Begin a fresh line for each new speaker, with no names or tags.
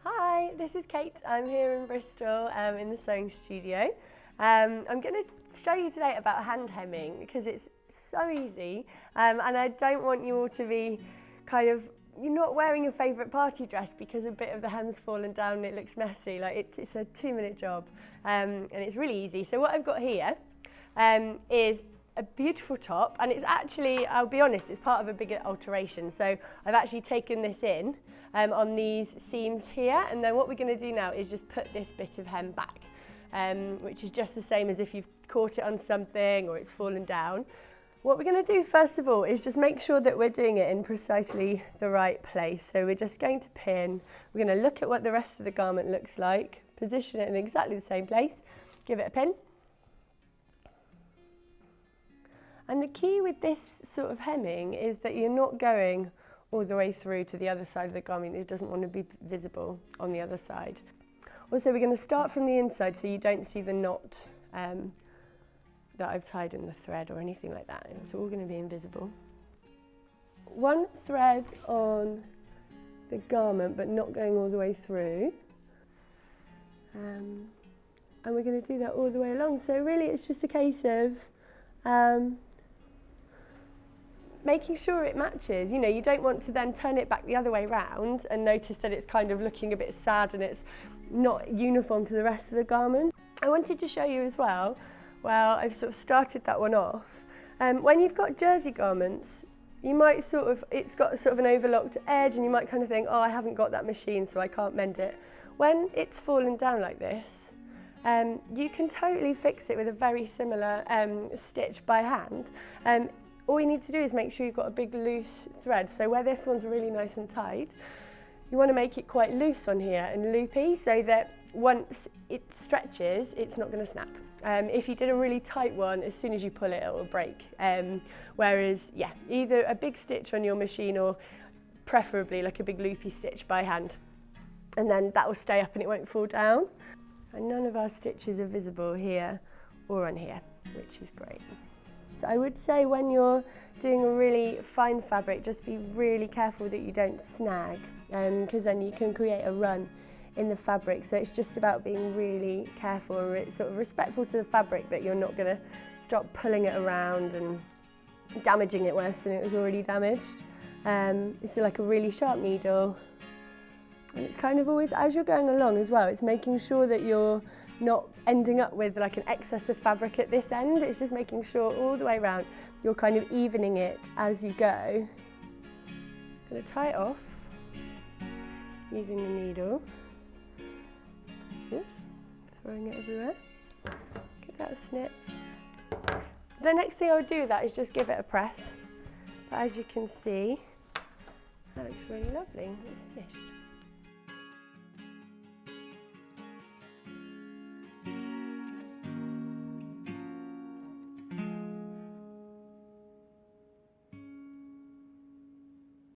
Hi, this is Kate. I'm here in Bristol in the sewing studio. I'm going to show you today about hand hemming because it's so easy and I don't want you all to be you're not wearing your favourite party dress because a bit of the hem's fallen down and it looks messy. It's a 2-minute job and it's really easy. So what I've got here is a beautiful top, and it's actually, I'll be honest, it's part of a bigger alteration. So I've actually taken this in on these seams here, and then what we're going to do now is just put this bit of hem back, which is just the same as if you've caught it on something or it's fallen down. What we're going to do first of all is just make sure that we're doing it in precisely the right place. So we're just going to pin, we're going to look at what the rest of the garment looks like, position it in exactly the same place, give it a pin. And the key with this sort of hemming is that you're not going all the way through to the other side of the garment. It doesn't want to be visible on the other side. Also, we're going to start from the inside so you don't see the knot that I've tied in the thread or anything like that. It's all going to be invisible. One thread on the garment but not going all the way through. And we're going to do that all the way along. So really it's just a case of making sure it matches. You know, you don't want to then turn it back the other way round and notice that it's kind of looking a bit sad and it's not uniform to the rest of the garment. I wanted to show you as well, I've sort of started that one off. When you've got jersey garments, you might it's got sort of an overlocked edge and you might kind of think, oh, I haven't got that machine so I can't mend it. When it's fallen down like this, you can totally fix it with a very similar stitch by hand. All you need to do is make sure you've got a big loose thread. So where this one's really nice and tight, you want to make it quite loose on here and loopy so that once it stretches, it's not going to snap. If you did a really tight one, as soon as you pull it, it will break. Whereas, yeah, either a big stitch on your machine or preferably like a big loopy stitch by hand. And then that will stay up and it won't fall down. And none of our stitches are visible here or on here, which is great. I would say when you're doing a really fine fabric, just be really careful that you don't snag, because then you can create a run in the fabric. So it's just about being really careful and sort of respectful to the fabric, that you're not going to start pulling it around and damaging it worse than it was already damaged. It's like a really sharp needle, and it's kind of always, as you're going along as well, it's making sure that you're not ending up with like an excess of fabric at this end. It's just making sure all the way around you're kind of evening it as you go. I'm going to tie it off using the needle. Oops, throwing it everywhere. Give that a snip. The next thing I would do with that is just give it a press. But as you can see, that looks really lovely. It's finished.